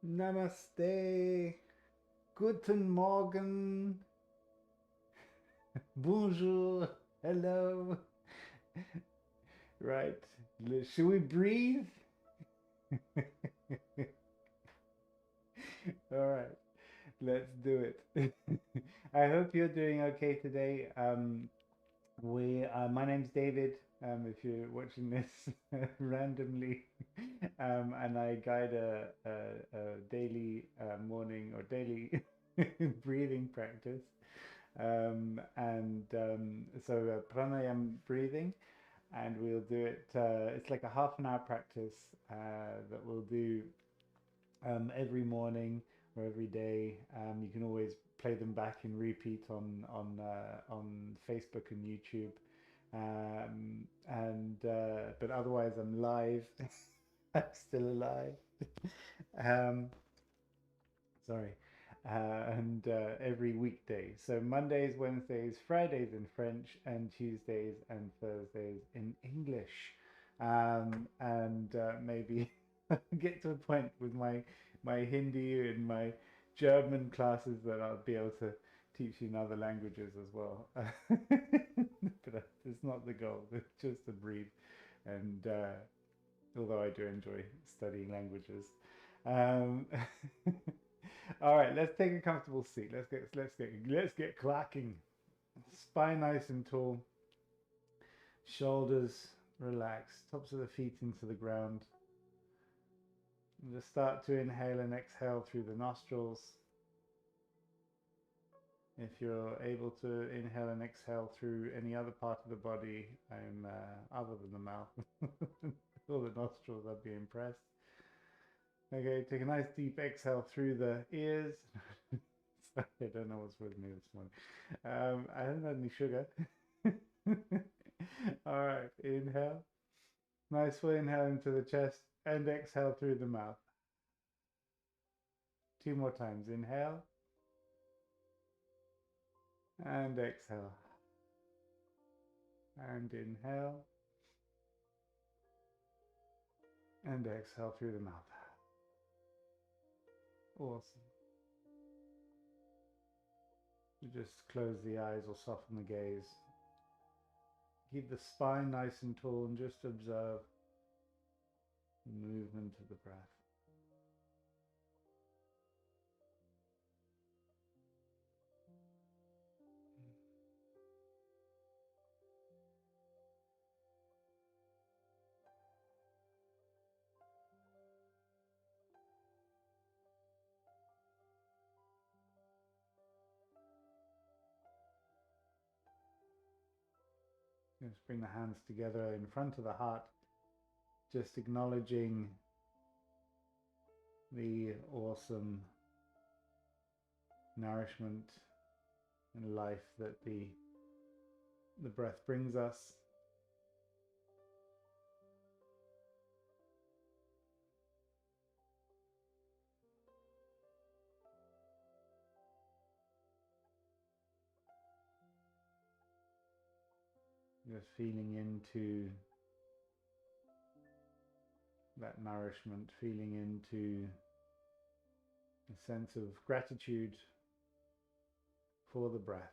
Namaste. Guten Morgen. Bonjour. Hello. Right. Should we breathe? All right. Let's do it. I hope you're doing okay today. My name's David. If you're watching this randomly, and I guide a daily morning or daily breathing practice, so pranayama breathing, and we'll do it. It's like a half an hour practice that we'll do every morning or every day. You can always play them back in repeat on Facebook and YouTube. And But otherwise, I'm live. I'm still alive. um, Sorry. And Every weekday. So Mondays, Wednesdays, Fridays in French, and Tuesdays and Thursdays in English. Maybe get to a point with my Hindi and my German classes that I'll be able to teach you in other languages as well. But it's not the goal. It's just to breathe. And Although I do enjoy studying languages. Um, all right, let's take a comfortable seat. Let's get clacking. Spine nice and tall. Shoulders relaxed. Tops of the feet into the ground. And just start to inhale and exhale through the nostrils. If you're able to inhale and exhale through any other part of the body, other than the mouth or the nostrils, I'd be impressed. Okay, take a nice deep exhale through the ears. Sorry, I don't know what's with me this morning. I haven't had any sugar. All right, inhale. Nice full inhale into the chest and exhale through the mouth. Two more times. Inhale and exhale. And inhale and exhale through the mouth. Awesome. You just close the eyes or soften the gaze. Keep the spine nice and tall and just observe the movement of the breath. Just bring the hands together in front of the heart, just acknowledging the awesome nourishment and life that the breath brings us. Just feeling into that nourishment, feeling into a sense of gratitude for the breath.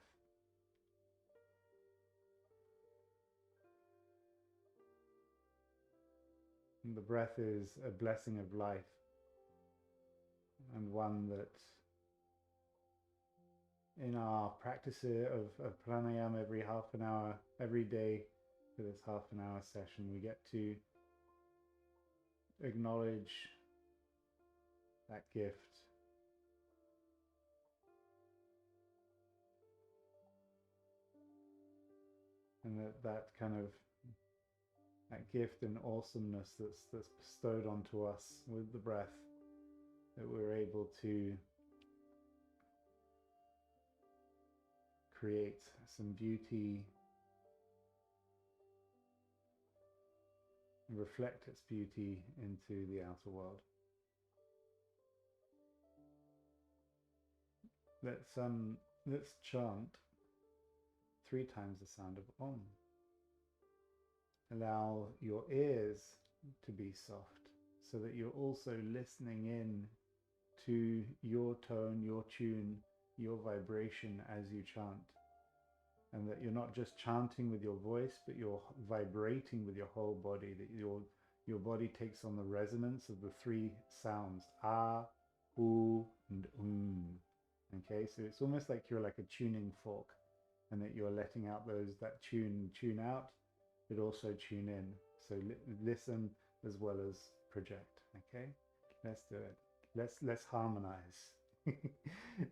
And the breath is a blessing of life, and one that in our practice of pranayama every half an hour, every day for this half an hour session, we get to acknowledge that gift. And that kind of that gift and awesomeness that's bestowed onto us with the breath, that we're able to create some beauty, and reflect its beauty into the outer world. Let's chant 3 times the sound of Om. Allow your ears to be soft so that you're also listening in to your tone, your tune, your vibration as you chant. And that you're not just chanting with your voice, but you're vibrating with your whole body, that your body takes on the resonance of the three sounds, ah, oo, and Okay, so it's almost like you're like a tuning fork, and that you're letting out those that tune out, but also tune in. So listen as well as project. Okay, let's do it. Let's harmonize.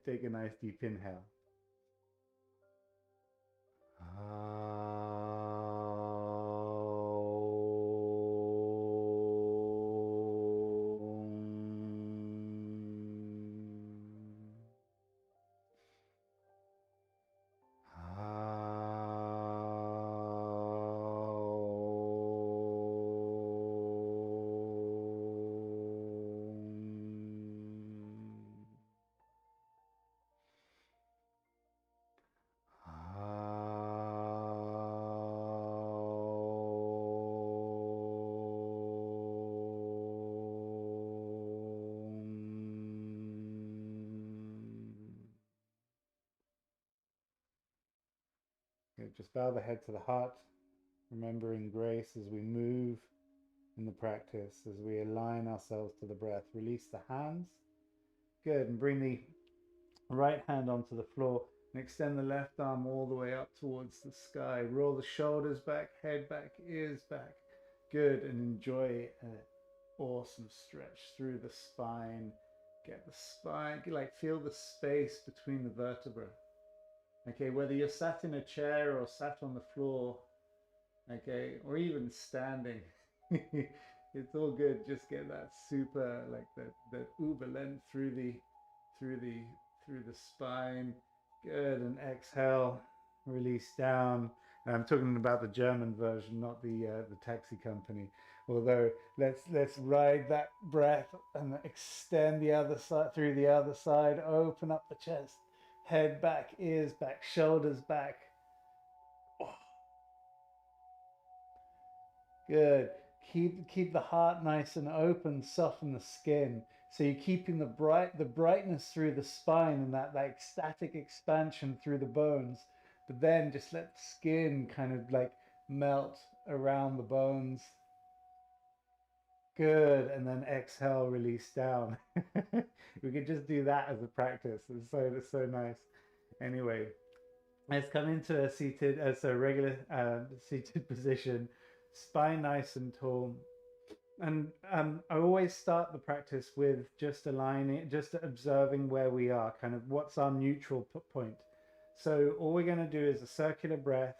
Take a nice deep inhale. Just bow the head to the heart, remembering grace as we move in the practice, as we align ourselves to the breath. Release the hands. Good. And bring the right hand onto the floor and extend the left arm all the way up towards the sky. Roll the shoulders back, head back, ears back. Good. And enjoy an awesome stretch through the spine. Get the spine, like feel the space between the vertebrae. Okay, whether you're sat in a chair or sat on the floor, okay, or even standing, it's all good. Just get that super, like that uber length through the spine. Good, and exhale, release down. And I'm talking about the German version, not the taxi company. Although let's ride that breath and extend the other side through the other side. Open up the chest. Head back, ears back, shoulders back. Oh. Good. Keep the heart nice and open, soften the skin. So you're keeping the brightness through the spine and that ecstatic expansion through the bones. But then just let the skin kind of like melt around the bones. Good. And then exhale, release down. We could just do that as a practice. It's so nice. Anyway, let's come into a seated, as a regular seated position, spine nice and tall. And I always start the practice with just aligning, just observing where we are, kind of what's our neutral point. So all we're going to do is a circular breath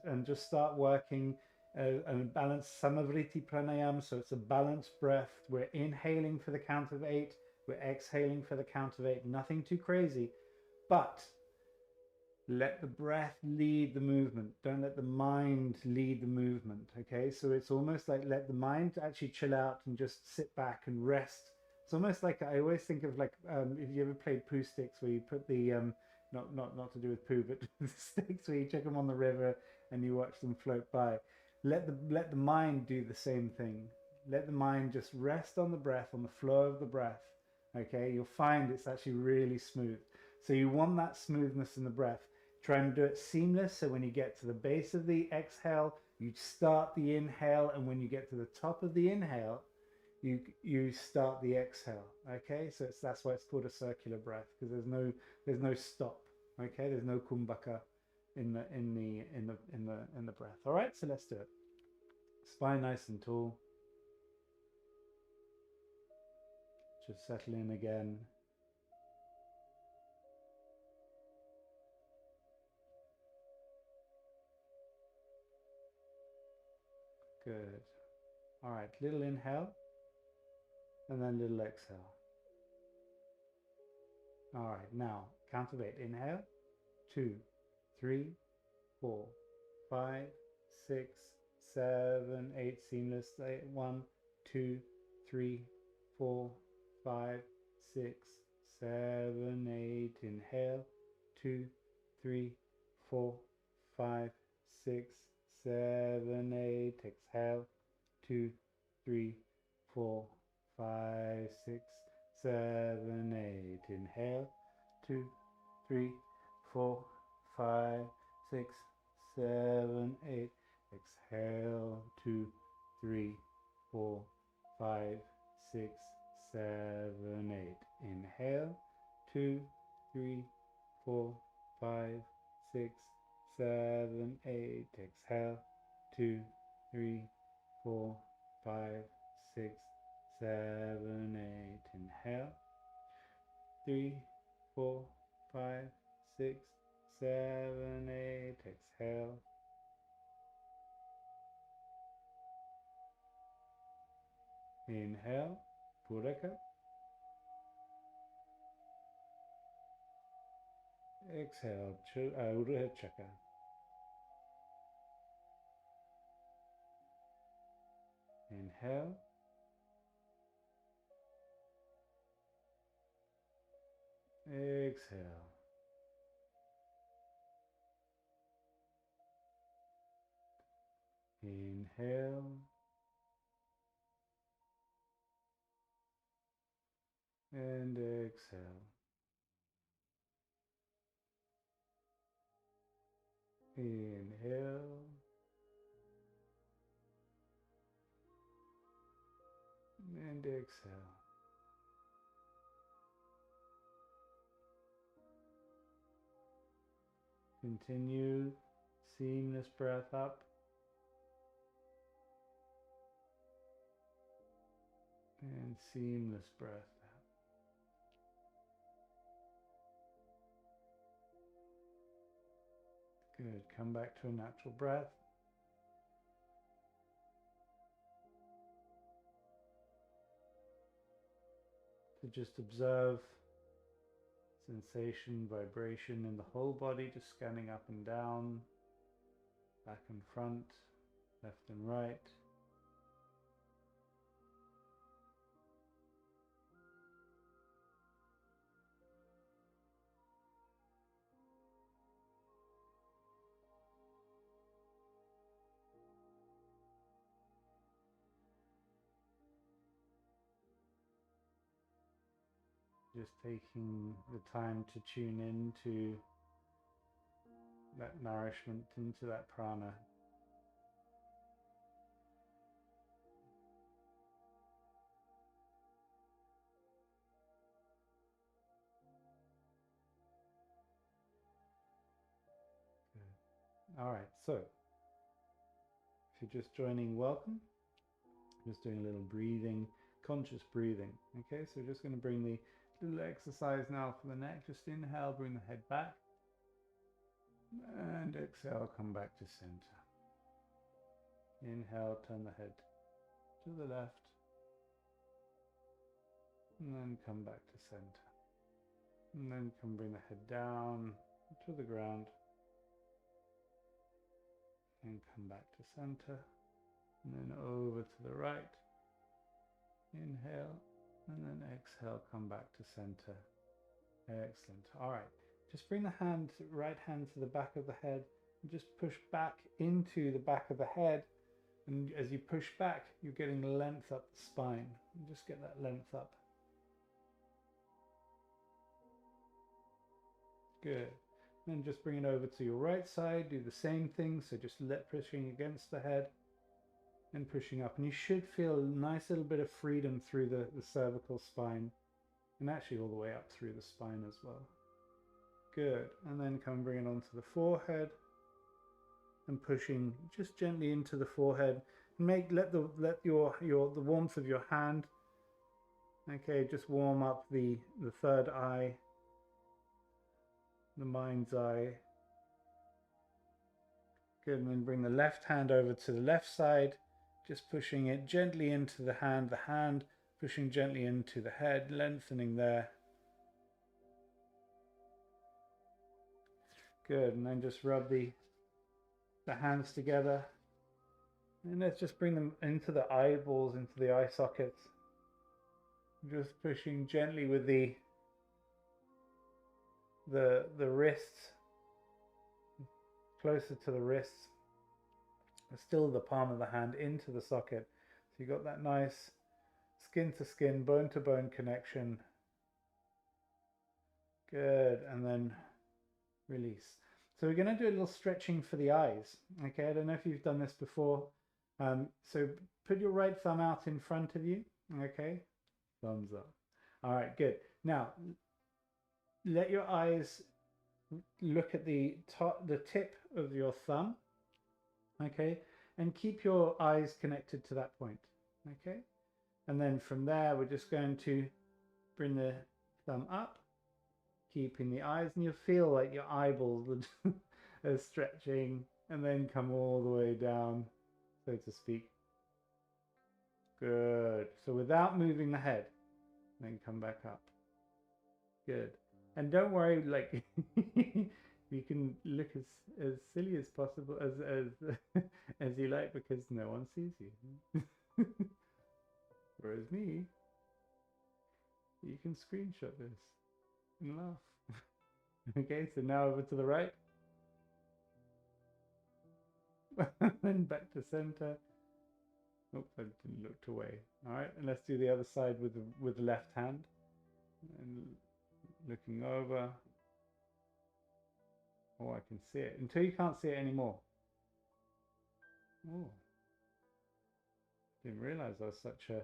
and just start working and balance samavriti pranayama. So it's a balanced breath. We're inhaling for the count of 8. We're exhaling for the count of 8. Nothing too crazy, but let the breath lead the movement. Don't let the mind lead the movement. Okay, so it's almost like let the mind actually chill out and just sit back and rest. It's almost like, I always think of like if you ever played poo sticks, where you put the not to do with poo, but the sticks where you chuck them on the river and you watch them float by. Let the mind do the same thing. Let the mind just rest on the breath, on the flow of the breath. Okay, you'll find it's actually really smooth. So you want that smoothness in the breath. Try and do it seamless. So when you get to the base of the exhale, you start the inhale, and when you get to the top of the inhale, you start the exhale. Okay, so that's why it's called a circular breath, because there's no stop. Okay, there's no kumbhaka in the breath. All right, so let's do it. Spine nice and tall. Just settle in again. Good. All right, little inhale and then little exhale. All right, now count of 8. Inhale, 2, 3, 4, 5, 6, 7, 8. Seamless. 1, 2, 3, 4, 5, 6, 7, 8. Inhale, 2, 3, 4, 5, 6, 7, 8. Exhale, 2, 3, 4, 5, 6, 7, 8. Inhale. 2, 3, 4, 5, 6, 7, 8. Exhale. 2, 3, 4, 5, 6, 7, 8. Inhale. 2, 3, 4, 5, 6, 7, 8. Exhale. 2, 3, 4, 5, 6, 7, 8. Inhale. 3, 4, 5, 6, 7, 8. Exhale. Inhale. Puraka. Exhale. Uruha Chaka. Inhale. Exhale. Inhale. And exhale. Inhale. And exhale. Continue seamless breath up and seamless breath out. Good. Come back to a natural breath. To just observe sensation, vibration in the whole body, just scanning up and down, back and front, left and right. Just taking the time to tune into that nourishment, into that prana. Good. All right, so if you're just joining, welcome. Just doing a little breathing, conscious breathing. Okay, so just going to bring the little exercise now for the neck. Just inhale, bring the head back. And exhale, come back to center. Inhale, turn the head to the left. And then come back to center. And then come bring the head down to the ground. And come back to center. And then over to the right. Inhale. And then exhale, come back to center. Excellent. All right. Just bring the right hand to the back of the head and just push back into the back of the head. And as you push back, you're getting length up the spine. And just get that length up. Good. Then just bring it over to your right side. Do the same thing. So just pushing against the head and pushing up. And you should feel a nice little bit of freedom through the cervical spine. And actually all the way up through the spine as well. Good. And then come bring it onto the forehead and pushing just gently into the forehead. Let the warmth of your hand, okay, just warm up the third eye, the mind's eye. Good. And then bring the left hand over to the left side, just pushing it gently into the hand pushing gently into the head, lengthening there. Good. And then just rub the hands together. And let's just bring them into the eyeballs, into the eye sockets. Just pushing gently with the wrists, closer to the wrists. Still the palm of the hand into the socket. So you got that nice skin to skin, bone to bone connection Good. And then release. So we're going to do a little stretching for the eyes. Okay, I don't know if you've done this before. So put your right thumb out in front of you. Okay, thumbs up. All right, good. Now let your eyes look at the tip of your thumb. Okay, and keep your eyes connected to that point. Okay, and then from there we're just going to bring the thumb up, keeping the eyes, and you'll feel like your eyeballs are stretching, and then come all the way down, so to speak. Good. So without moving the head, then come back up. Good. And don't worry, like you can look as silly as possible, as you like, because no one sees you. Whereas me, you can screenshot this and laugh. Okay, so now over to the right. Then back to center. Oops, I didn't look away. All right, and let's do the other side with the left hand. And looking over. Oh, I can see it. Until you can't see it anymore. Oh. Didn't realize I was such a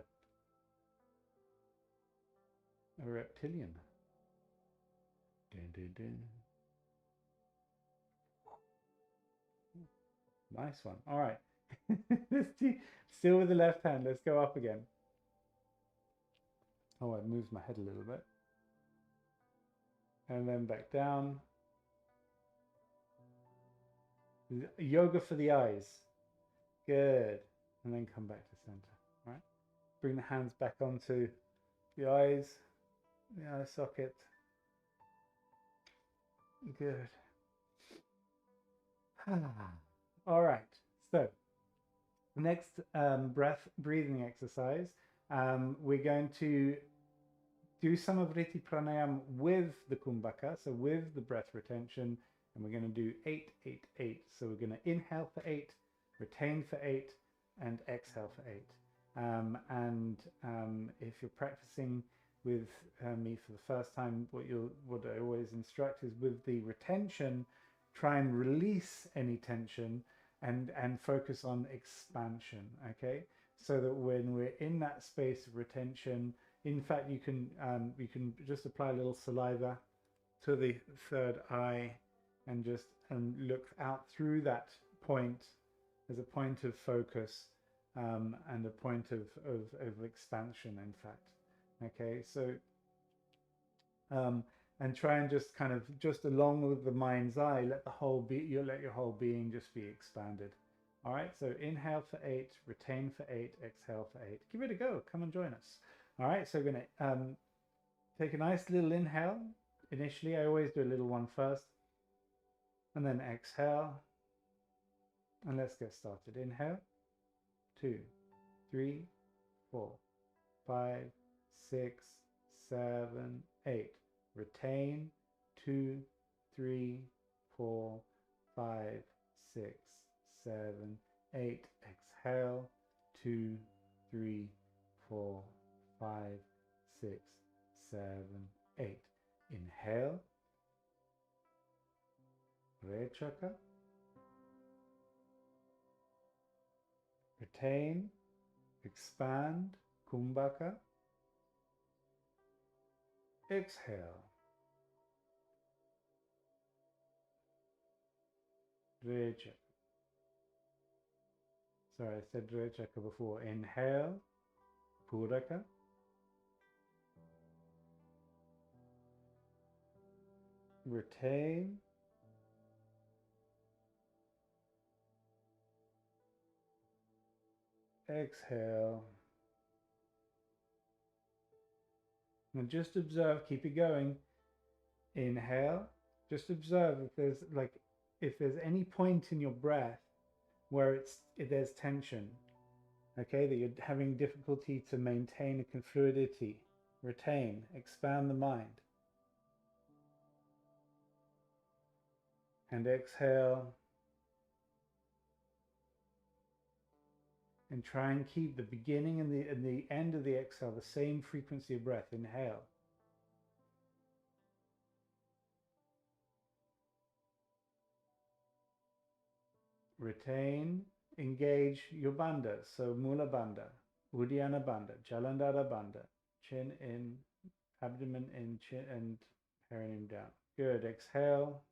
reptilian. Dun, dun, dun. Nice one. All right. Let's do, still with the left hand. Let's go up again. Oh, I moved my head a little bit. And then back down. Yoga for the eyes. Good. And then come back to center. All right. Bring the hands back onto the eyes, the eye socket. Good. All right. So next breathing exercise. We're going to do some of Riti Pranayama with the Kumbhaka, so with the breath retention, and we're going to do 8, 8, 8. So we're going to inhale for 8, retain for 8, and exhale for 8. If you're practicing with me for the first time, what I always instruct is with the retention, try and release any tension and focus on expansion. Okay, so that when we're in that space of retention, in fact, you can just apply a little saliva to the third eye and just look out through that point as a point of focus and a point of expansion, in fact. Okay, so and try and just kind of just along with the mind's eye, let your whole being just be expanded. All right, so inhale for 8, retain for 8, exhale for 8. Give it a go. Come and join us. All right, so we're going to take a nice little inhale. Initially, I always do a little one first, and then exhale. And let's get started. Inhale, 2, 3, 4, 5, 6, 7, 8. Retain, 2, 3, 4, 5, 6, 7, 8. Exhale, 2, 3, 4, 5, 6, 7, 8. Inhale, Rechaka. Retain, expand, Kumbhaka. Exhale, Rechaka. Sorry, I said Rechaka before. Inhale, Puraka. Retain. Exhale. And just observe, keep it going. Inhale. Just observe if there's any point in your breath where there's tension. Okay, that you're having difficulty to maintain a fluidity. Retain, expand the mind. And exhale. And try and keep the beginning and the end of the exhale the same frequency of breath. Inhale. retain, engage your bandhas. So Mulabanda, Uddiyana Bandha, Jalandhara Bandha, chin in, abdomen in, chin and perineum down. Good. Exhale.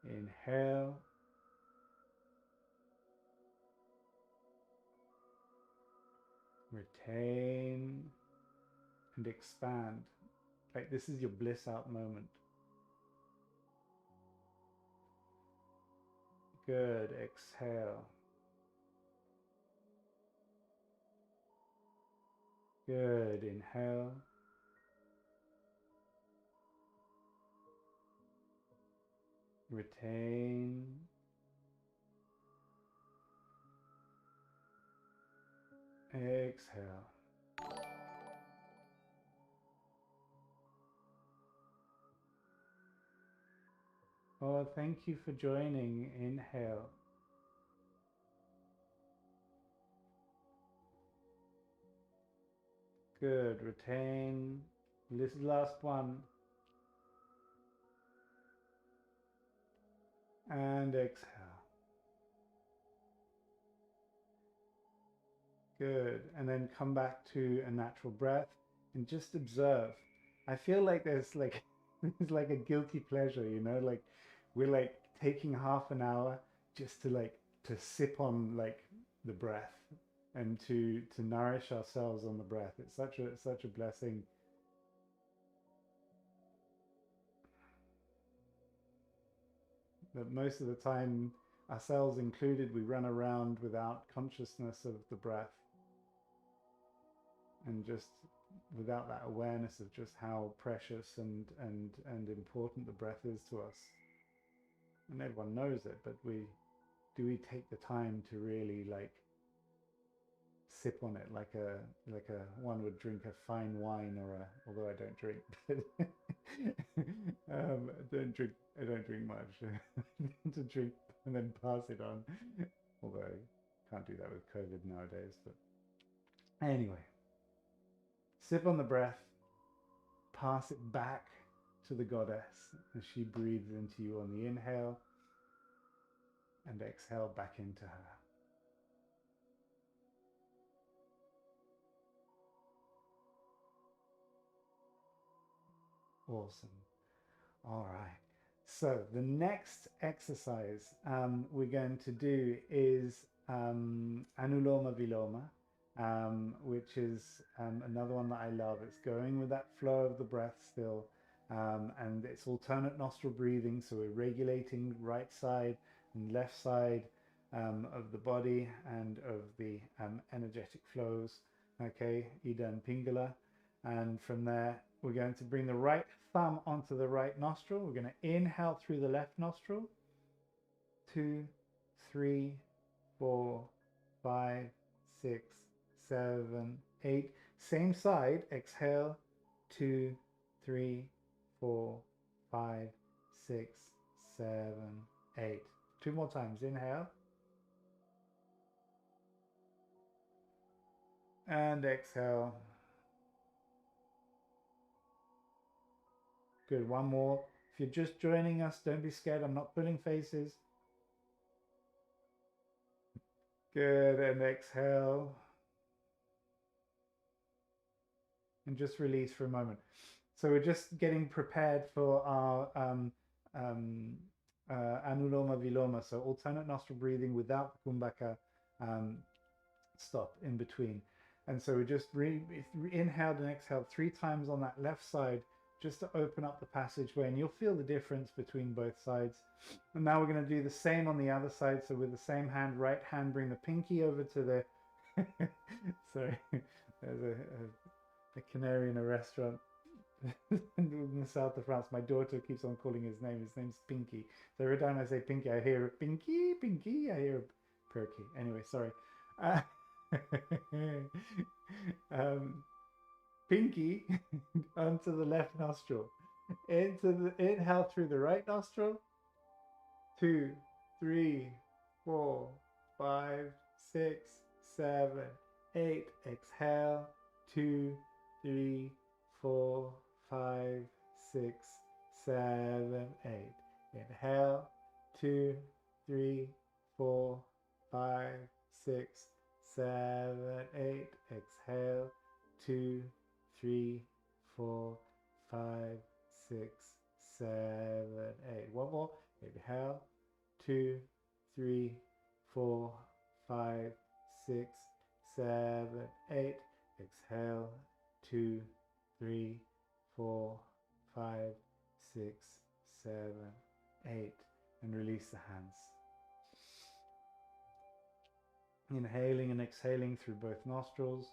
Inhale. Retain and expand. Like this is your bliss out moment. Good. Exhale. Good. Inhale. Retain. Exhale. Oh, thank you for joining. Inhale. Good. Retain. This is the last one. And exhale. Good. And then come back to a natural breath and just observe. I feel like there's like there's like a guilty pleasure, you know, like we're like taking half an hour just to sip on like the breath and to nourish ourselves on the breath. It's such a blessing. That most of the time, ourselves included, we run around without consciousness of the breath and just without that awareness of just how precious and important the breath is to us. And everyone knows it, but do we take the time to really like sip on it like a one would drink a fine wine although I don't drink, but I don't drink much to drink and then pass it on, although I can't do that with COVID nowadays. But anyway, sip on the breath, pass it back to the goddess as she breathes into you on the inhale, and exhale back into her. Awesome. All right. So the next exercise we're going to do is Anuloma Viloma, which is another one that I love. It's going with that flow of the breath still, and it's alternate nostril breathing. So we're regulating right side and left side of the body and of the energetic flows. Okay, Ida and Pingala. And from there, we're going to bring the right thumb onto the right nostril. We're going to inhale through the left nostril. 2, 3, 4, 5, 6, 7, 8. Same side. Exhale. 2, 3, 4, 5, 6, 7, 8. 2 more times. Inhale. And exhale. Good. One more. If you're just joining us, don't be scared. I'm not pulling faces. Good. And exhale. And just release for a moment. So we're just getting prepared for our Anuloma Viloma. So alternate nostril breathing without the Kumbhaka stop in between. And so we just inhaled and exhaled 3 times on that left side, just to open up the passageway, and you'll feel the difference between both sides. And now we're going to do the same on the other side. So with the same hand, right hand, bring the pinky over to the sorry, there's a canary in a restaurant in the south of France. My daughter keeps on calling his name. His name's Pinky. So every time I say Pinky, I hear Pinky, Pinky. I hear Perky. Anyway, sorry. Pinky onto the left nostril. Inhale through the right nostril. 2, 3, 4, 5, 6, 7, 8. Exhale. 2, 3, 4, 5, 6, 7, 8. Inhale, 2, 3, 4, 5, 6, 7, 8. Exhale, 2, 3, 4, 5, 6, 7, 8. One more. Inhale, 2, 3, 4, 5, 6, 7, 8. Exhale, 2, 3, 4, 5, 6, 7, 8. And release the hands. Inhaling and exhaling through both nostrils.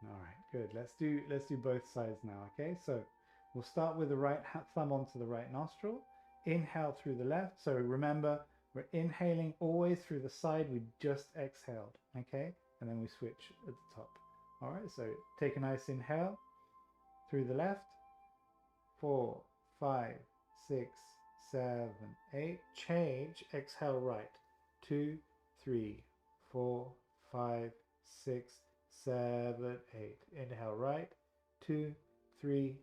All right, good. Let's do both sides now, okay? So we'll start with the right thumb onto the right nostril. Inhale through the left. So remember, we're inhaling always through the side we just exhaled, okay? And then we switch at the top. All right, so take a nice inhale through the left. 4, 5, 6, 7, 8. Change, exhale right. 2, 3, 4, 5, 6, 7, 8. Inhale right. 2, 3,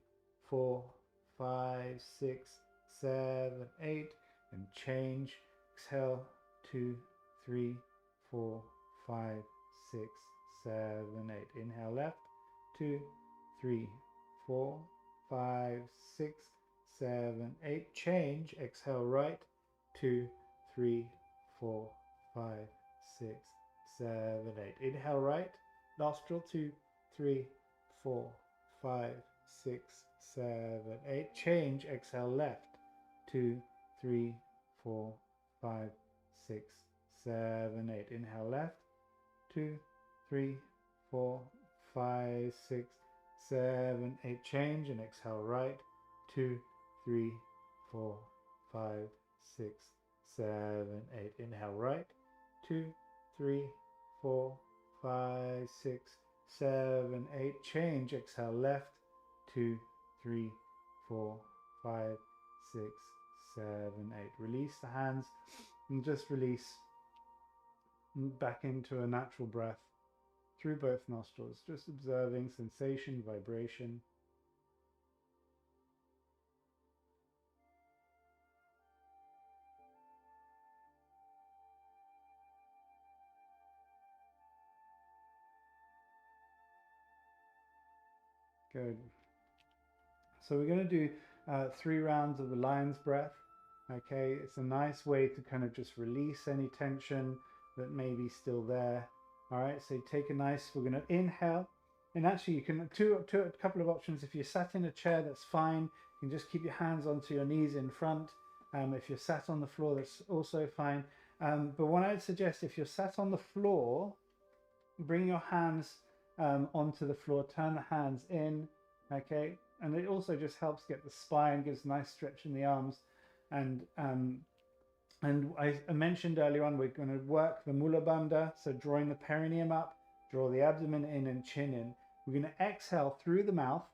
4, 5, 6, 7, 8. And change. Exhale. 2, 3, 4, 5, 6, 7, 8. Inhale left. 2, 3, 4, 5, 6, 7, 8. Change. Exhale right. 2, 3, 4, 5, 6, 7, 8. Inhale right. Nostril. 2, 3, 4, 5, 6, 7, 8. Change. Exhale left. 2, 3, 4, 5, 6, 7, 8. Inhale left. 2, 3, 4, 5, 6, 7, 8. Change and exhale right. 2, 3, 4, 5, 6, 7, 8. Inhale right. 2, 3, 4, 5, 6, 7, 8. Change. Exhale left. 2, 3, 4, 5, 6, 7, 8. Release the hands and just release back into a natural breath through both nostrils, just observing sensation, vibration. Good. So we're going to do 3 rounds of the lion's breath. Okay, it's a nice way to kind of just release any tension that may be still there. All right, so take a nice, we're going to inhale. And actually you can, a couple of options. If you're sat in a chair, that's fine. You can just keep your hands onto your knees in front. If you're sat on the floor, that's also fine. But what I'd suggest, if you're sat on the floor, bring your hands onto the floor, turn the hands in, okay? And it also just helps get the spine, gives a nice stretch in the arms. And I mentioned earlier on, we're going to work the Mulabanda, so drawing the perineum up, draw the abdomen in and chin in. We're going to exhale through the mouth,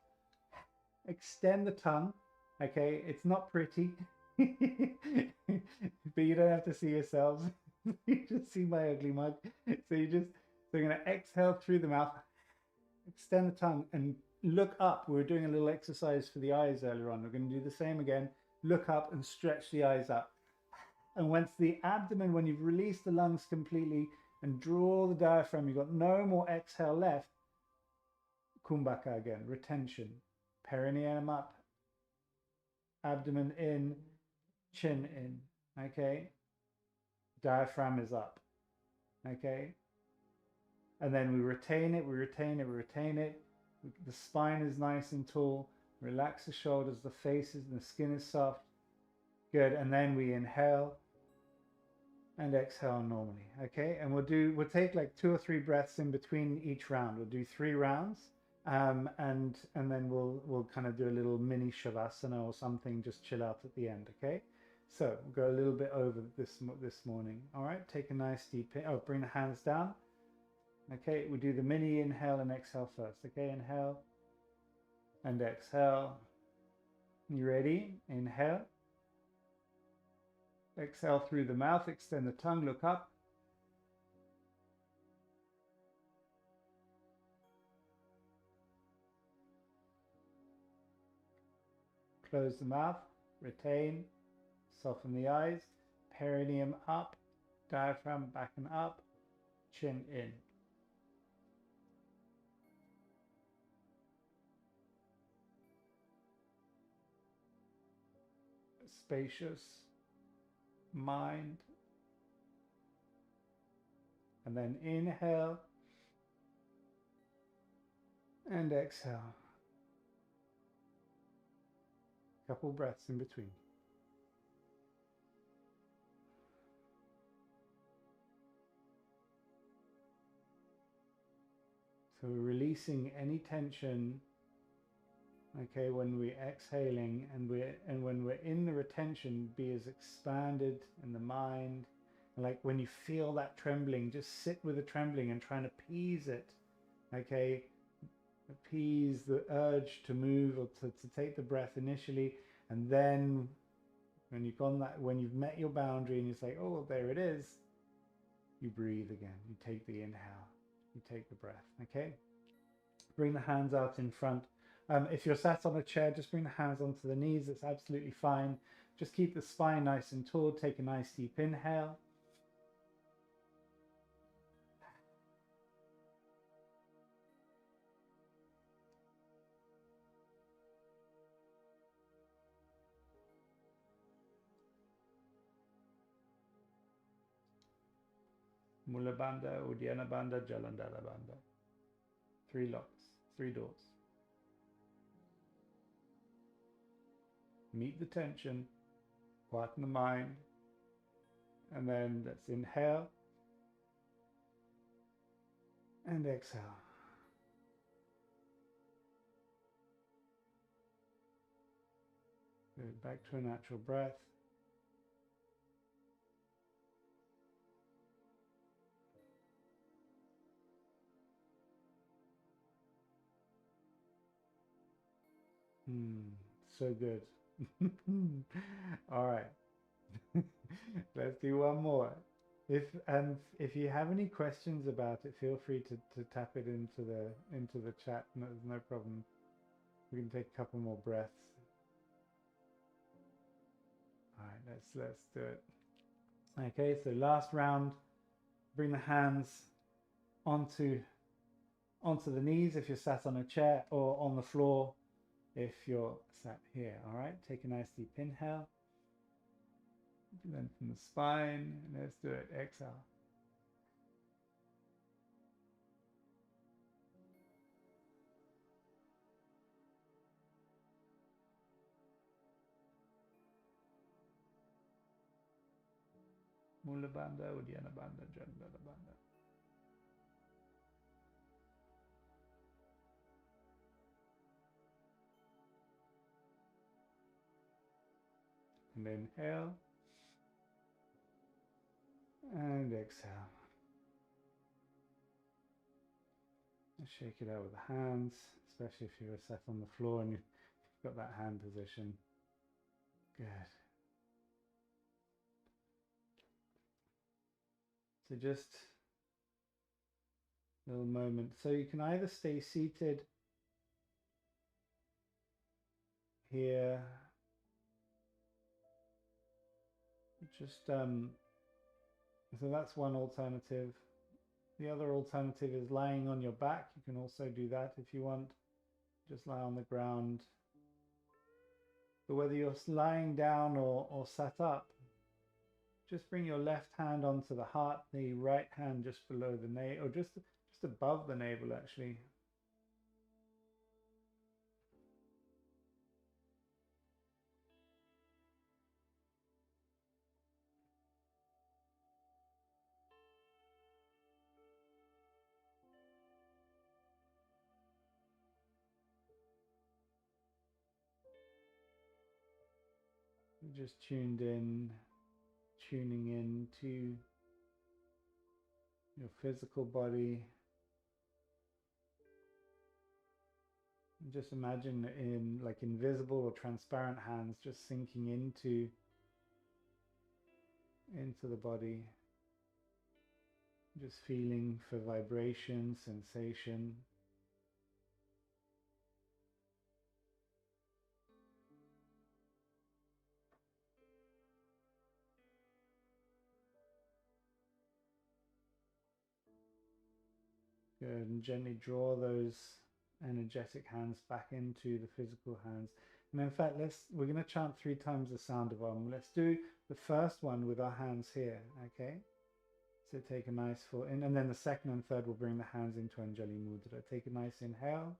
extend the tongue, okay? It's not pretty, but you don't have to see yourselves. You just see my ugly mug. So we're going to exhale through the mouth, extend the tongue, and look up. We were doing a little exercise for the eyes earlier on. We're going to do the same again. Look up and stretch the eyes up. And once the abdomen, when you've released the lungs completely and draw the diaphragm, you've got no more exhale left. Kumbhaka again, retention. Perineum up, abdomen in, chin in, okay? Diaphragm is up, okay? And then we retain it, we retain it, we retain it. The spine is nice and tall. Relax the shoulders, the face and the skin is soft. Good, and then we inhale and exhale normally, okay? And we'll take like 2 or 3 breaths in between each round. We'll do 3 rounds, and then we'll kind of do a little mini shavasana or something, just chill out at the end, okay? So we'll go a little bit over this morning. All right, take a nice deep bring the hands down. Okay, we do the mini inhale and exhale first. Okay, inhale and exhale. You ready? Inhale Exhale through the mouth, extend the tongue, look up. Close the mouth, retain, soften the eyes, perineum up, diaphragm back and up, chin in. Spacious mind. And then inhale and exhale. Couple breaths in between. So we're releasing any tension, okay, when we're exhaling, and when we're in the retention, be as expanded in the mind. And like when you feel that trembling, just sit with the trembling and try and appease it, okay? Appease the urge to move or to take the breath initially, and then when you've gone that, when you've met your boundary and you say, oh, there it is, you breathe again. You take the inhale, you take the breath, okay? Bring the hands out in front. If you're sat on a chair, just bring the hands onto the knees. It's absolutely fine. Just keep the spine nice and tall. Take a nice deep inhale. Mulabanda, Udyanabanda, Jalandharabanda. 3 locks, 3 doors. Meet the tension, quieten the mind, and then let's inhale and exhale. Go back to a natural breath. So good. All right. Let's do one more. If you have any questions about it, feel free to tap it into the chat. No, there's no problem. We can take a couple more breaths. All right, let's do it. Okay, so last round. Bring the hands onto the knees if you're sat on a chair, or on the floor if you're sat here. All right, take a nice deep inhale. Then from the spine, let's do it. Exhale. Mulabanda, Udyanabanda, Jalandharabanda. And inhale and exhale. And shake it out with the hands, especially if you were sat on the floor and you've got that hand position. Good. So just a little moment. So you can either stay seated here, just so that's one alternative. The other alternative is lying on your back. You can also do that if you want. Just lie on the ground. But whether you're lying down or sat up, just bring your left hand onto the heart, the right hand just below the navel, or just above the navel actually. Just tuning in to your physical body. Just imagine in like invisible or transparent hands just sinking into into the body. Just feeling for vibration, sensation. Good, and gently draw those energetic hands back into the physical hands. And in fact, we're going to chant 3 times the sound of Om. Let's do the first one with our hands here, okay? So take a nice full in, and then the second and third will bring the hands into Anjali Mudra. Take a nice inhale.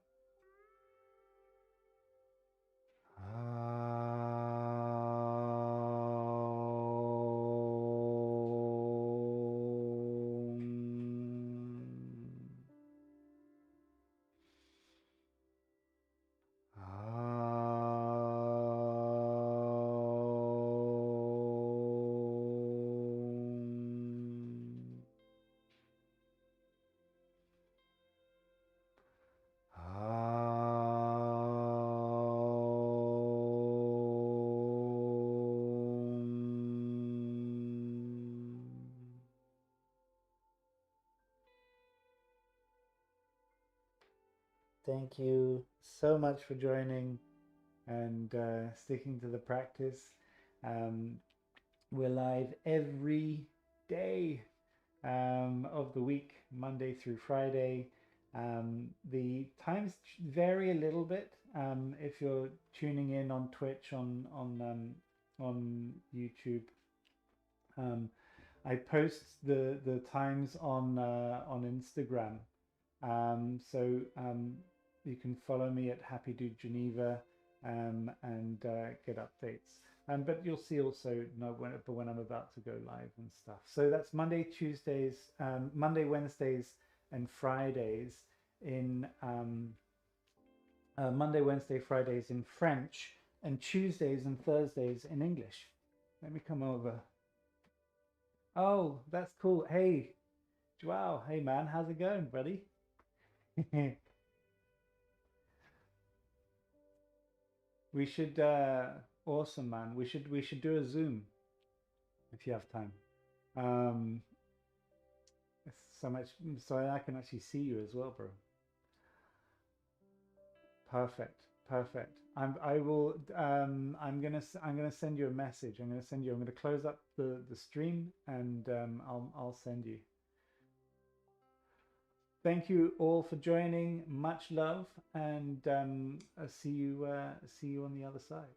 Thank you so much for joining and sticking to the practice. We're live every day of the week, Monday through Friday. The times vary a little bit. If you're tuning in on Twitch, on YouTube, I post the times on Instagram. So you can follow me at Happy Dude Geneva and get updates. But you'll see also when I'm about to go live and stuff. So that's Monday, Wednesdays, and Fridays in Monday, Wednesday, Fridays in French, and Tuesdays and Thursdays in English. Let me come over. Oh, that's cool. Hey, Joao. Hey, man. How's it going, buddy? We should awesome, man. We should do a Zoom if you have time. It's so much, so I can actually see you as well, bro. Perfect. I'm gonna send you a message. I'm gonna close up the stream, and I'll send you. Thank you all for joining. Much love, and I'll see you on the other side.